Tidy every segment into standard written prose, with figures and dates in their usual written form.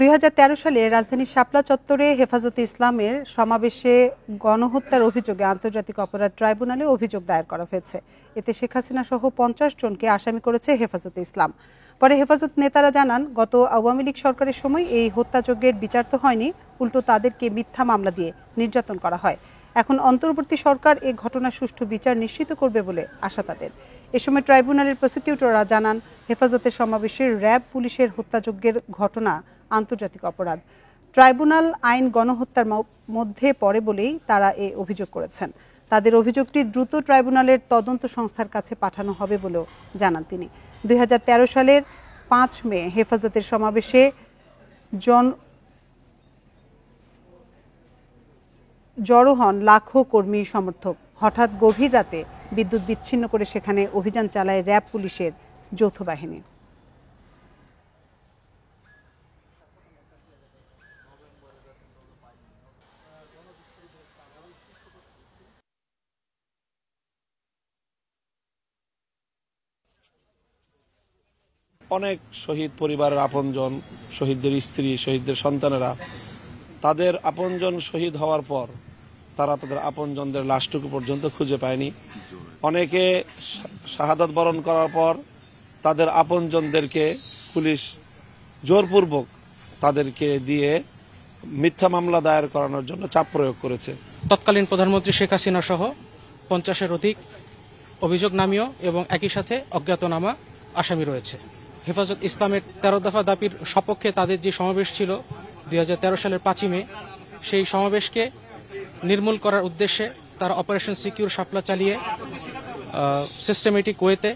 2013 সালে রাজধানীর শাপলা চত্বরে হেফাজতে ইসলামের সমাবেশে গণহত্যার অভিযোগে আন্তর্জাতিক অপরাধ ট্রাইব্যুনালে অভিযোগ দায়ের করা হয়েছে। এতে শেখ হাসিনা সহ 50 জনকে আসামি করেছে হেফাজতে ইসলাম। পরে হেফাজত নেতারা জানান, গত আওয়ামী লীগ সরকারের সময় এই হত্যাযজ্ঞের বিচার তো হয়নি, উল্টো তাদেরকে মিথ্যা মামলা দিয়ে নির্যাতন করা হয়। এখন অন্তর্বর্তী সরকার এ ঘটনার সুষ্ঠু বিচার নিশ্চিত করবে বলে আশা তাদের। এ সময় ট্রাইব্যুনালের প্রসিকিউটররা জানান, হেফাজতের সমাবেশের র্যাব পুলিশের হত্যাযজ্ঞের ঘটনা আন্তর্জাতিক অপরাধ। ট্রাইব্যুনাল আইন গণহত্যার মধ্যে পড়ে বলেই তারা এ অভিযোগ করেছেন। তাদের অভিযোগটি দ্রুত ট্রাইব্যুনালের তদন্ত সংস্থার কাছে পাঠানো হবে বলেও জানান তিনি। 2013 সালের 5 মে হেফাজতের সমাবেশে জড়ো হন লাখো কর্মী সমর্থক। হঠাৎ গভীর রাতে বিদ্যুৎ বিচ্ছিন্ন করে সেখানে অভিযান চালায় র্যাব পুলিশের যৌথ বাহিনী। অনেক শহীদ পরিবারের আপনজন, শহীদদের স্ত্রী, শহীদদের সন্তানেরা তাদের আপনজন শহীদ হওয়ার পর তারা তাদের আপনজনদের লাশটুকু পর্যন্ত খুঁজে পায়নি। অনেকে শাহাদাত বরণ করার পর তাদের আপনজনদেরকে পুলিশ জোরপূর্বক তাদেরকে দিয়ে মিথ্যা মামলা দায়ের করানোর জন্য চাপ প্রয়োগ করেছে। তৎকালীন প্রধানমন্ত্রী শেখ হাসিনা সহ 50-এর অধিক অভিযোগ নামীয় এবং একই সাথে অজ্ঞাতনামা আসামি রয়েছে। হেফাজত ইসলামের 13 দফা দাবির সপক্ষে তাদের যে সমাবেশ ছিল 2013 সালের 5 মে, সেই সমাবেশকে নির্মূল করার উদ্দেশ্যে তারা অপারেশন সিকিউর শাপলা চালিয়ে সিস্টেমেটিক ওয়েতে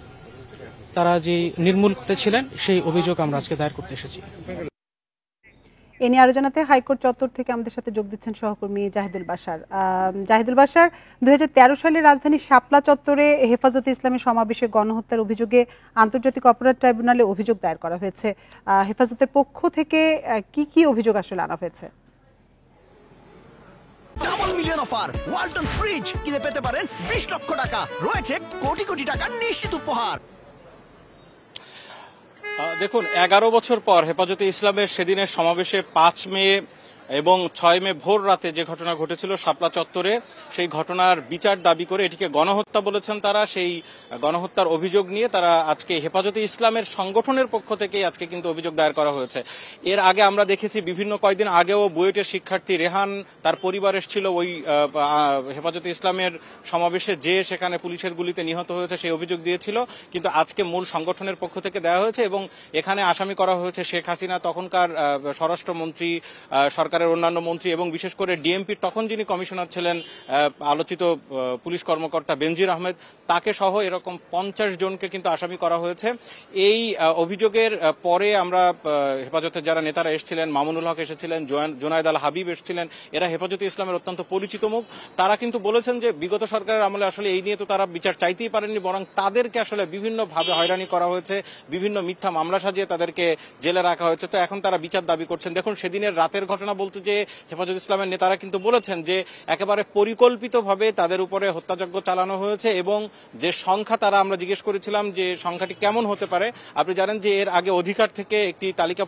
তারা যে নির্মূল করতেছিলেন সেই অভিযোগ আমরা আজকে দায়ের করতে এসেছি। এ নিয়ে আরো জানাতে হাইকোর্ট চত্বর থেকে আমাদের সাথে যোগ দিচ্ছেন সহকর্মী জাহিদুল বাশার। জাহিদুল বাশার, 2013 সালে রাজধানীর শাপলা চত্বরে হেফাজতে ইসলামের সমাবেশে গণহত্যার অভিযোগে আন্তর্জাতিক অপরাধ ট্রাইব্যুনালে অভিযোগ দায়ের করা হয়েছে। হেফাজতের পক্ষ থেকে কি কি অভিযোগ আসলে আনা হয়েছে? Double million offer, Walton fridge কিনে পেতে পারেন 20 লক্ষ টাকা, রয়েছে কোটি কোটি টাকার নিশ্চিত উপহার। দেখুন, 11 বছর পর হেফাজতে ইসলামের সেদিনের সমাবেশে 5 মে এবং 6 মে ভোর রাতে যে ঘটনা ঘটেছিল শাপলা চত্বরে, সেই ঘটনার বিচার দাবি করে এটিকে গণহত্যা বলেছেন তারা। সেই গণহত্যার অভিযোগ নিয়ে তারা আজকে হেফাজতে ইসলামের সংগঠনের পক্ষ থেকে আজকে কিন্তু অভিযোগ দায়ের করা হয়েছে। এর আগে আমরা দেখেছি বিভিন্ন কয়েকদিন আগেও বুয়েটের শিক্ষার্থী রেহান তার পরিবার এসেছিল ওই হেফাজতে ইসলামের সমাবেশে, যে সেখানে পুলিশের গুলিতে নিহত হয়েছে সেই অভিযোগ দিয়েছিল। কিন্তু আজকে মূল সংগঠনের পক্ষ থেকে দেওয়া হয়েছে এবং এখানে আসামি করা হয়েছে শেখ হাসিনা, তখনকার স্বরাষ্ট্রমন্ত্রী, সরকারের অন্যান্য মন্ত্রী এবং বিশেষ করে ডিএমপির তখন যিনি কমিশনার ছিলেন আলোচিত পুলিশ কর্মকর্তা বেনজির আহমেদ, তাকে সহ এরকম 50 জনকে কিন্তু আসামি করা হয়েছে। এই অভিযোগের পরে আমরা হেফাজতের যারা নেতারা এসেছিলেন, মামুনুল হক এসেছিলেন, জোনায়েদ আল হাবিব এসেছিলেন, এরা হেফাজতে ইসলামের অত্যন্ত পরিচিত মুখ। তারা কিন্তু বলেছেন যে বিগত সরকারের আমলে আসলে এই নিয়ে তো তারা বিচার চাইতেই পারেননি, বরং তাদেরকে আসলে বিভিন্নভাবে হয়রানি করা হয়েছে, বিভিন্ন মিথ্যা মামলা সাজিয়ে তাদেরকে জেলে রাখা হয়েছে। তো এখন তারা বিচার দাবি করছেন। দেখুন, সেদিনের রাতের ঘটনা বলতে যে হেফাজত ইসলামের নেতারা কিন্তু বলেছেন যে একেবারে পরিকল্পিতভাবে তাদের উপরে হত্যাযজ্ঞ চালানো হয়েছে এবং যে সংখ্যা তারা আমরা জিজ্ঞেস করেছিলাম যে সংখ্যাটি কেমন হতে পারে। আপনি জানেন যে এর আগে অধিকার থেকে একটি তালিকা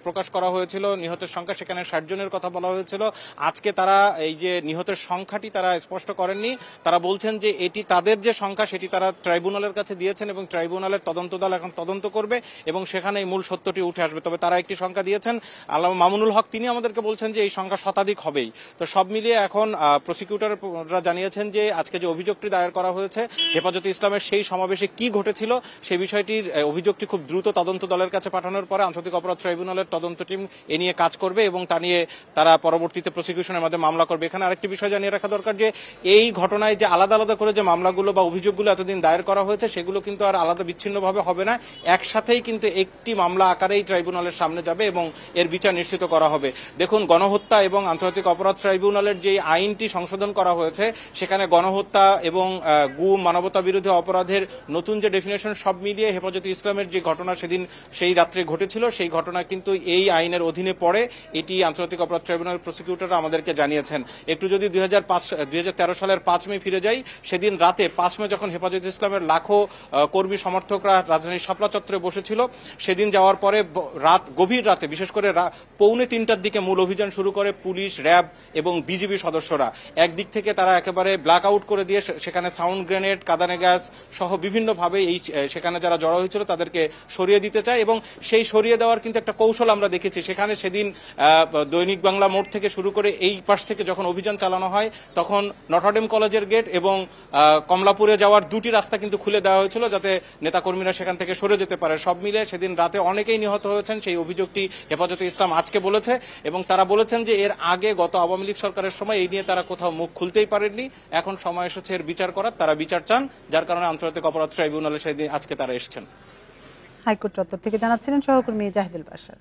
প্রকাশ করা হয়েছিল নিহতের সংখ্যা, সেখানে 60 জনের কথা বলা হয়েছিল। আজকে তারা এই যে নিহতের সংখ্যাটি তারা স্পষ্ট করেননি, তারা বলছেন যে এটি তাদের যে সংখ্যা সেটি তারা ট্রাইব্যুনালের কাছে দিয়েছেন এবং ট্রাইব্যুনালের তদন্ত দল এখন তদন্ত করবে এবং সেখানে এই মূল সত্যটি উঠে আসবে। তবে তারা একটি সংখ্যা দিয়েছেন, আল্লামা মামুনুল হক, তিনি আমাদেরকে বলছেন যে এই সংখ্যা শতাধিক হবেই। তো সব মিলিয়ে এখন প্রসিকিউটররা জানিয়েছেন যে আজকে যে অভিযোগটি দায়ের করা হয়েছে হেফাজতে ইসলামের সেই সমাবেশে কি ঘটেছিল সেই বিষয়টির অভিযোগটি খুব দ্রুত তদন্ত দলের কাছে পাঠানোর পরে আন্তর্জাতিক অপরাধ ট্রাইব্যুনালের তদন্ত টিম এ নিয়ে কাজ করবে এবং তা নিয়ে তারা পরবর্তীতে প্রসিকিউশনের মধ্যে মামলা করবে। এখানে আরেকটি বিষয় জানিয়ে রাখা দরকার যে এই ঘটনায় যে আলাদা আলাদা করে যে মামলাগুলো বা অভিযোগগুলো এতদিন দায়ের করা হয়েছে সেগুলো কিন্তু আর আলাদা বিচ্ছিন্নভাবে হবে না, একসাথেই কিন্তু একটি মামলা আকারেই ট্রাইব্যুনালের সামনে যাবে এবং এর বিচার নিশ্চিত করা হবে। দেখুন, দেখুন, গণহত্যা এবং আন্তর্জাতিক অপরাধ ট্রাইব্যুনালের যে আইনটি সংশোধন করা হয়েছে সেখানে গণহত্যা এবং গুম, মানবতা বিরোধী অপরাধের নতুন যে ডেফিনেশন সব মিলিয়ে হেফাজতে ইসলামের যে ঘটনা সেদিন সেই রাত্রে ঘটেছিল সেই ঘটনা কিন্তু এই আইনের অধীনে পড়ে। এটি আন্তর্জাতিক অপরাধ ট্রাইব্যুনাল প্রসিকিউটররা আমাদেরকে জানিয়েছেন। একটু যদি 2013 সালের 5 মে ফিরে যাই, সেদিন রাতে 5 মে যখন হেফাজতে ইসলামের লাখো কর্মী সমর্থকরা রাজধানীর শাপলা চত্বরে বসেছিল, সেদিন যাওয়ার পরে গভীর রাতে, বিশেষ করে পৌনে 3টার দিকে মূল অভিযান শুরু করে পুলিশ, র্যাব এবং বিজিবি সদস্যরা। একদিক থেকে তারা একেবারে ব্ল্যাক আউট করে দিয়ে সেখানে সাউন্ড গ্রেনেড, কাঁদানে গ্যাস সহ বিভিন্নভাবে সেখানে যারা জড়ো হয়েছিল তাদেরকে সরিয়ে দিতে চায়, এবং সেই সরিয়ে দেওয়ার কিন্তু একটা কৌশল আমরা দেখেছি। সেখানে সেদিন দৈনিক বাংলা মোড় থেকে শুরু করে এই পাশ থেকে যখন অভিযান চালানো হয় তখন নটরডেম কলেজের গেট এবং কমলাপুরে যাওয়ার 2টি রাস্তা কিন্তু খুলে দেওয়া হয়েছিল যাতে নেতাকর্মীরা সেখান থেকে সরে যেতে পারে। সব মিলে সেদিন রাতে অনেকেই নিহত হয়েছেন, সেই অভিযোগটি হেফাজতে ইসলাম আজকে বলেছে, এবং তারা বলেছেন যে এর আগে গত আওয়ামী লীগ সরকারের সময় এই নিয়ে তারা কোথাও মুখ খুলতেই পারেননি। এখন সময় এসেছে এর বিচার করার, তারা বিচার চান, যার কারণে আন্তর্জাতিক অপরাধ ট্রাইব্যুনালে সেদিন আজকে তারা এসেছেন। হাইকোর্ট চত্বর থেকে জানাচ্ছিলেন সহকর্মী জাহিদুল বাশার।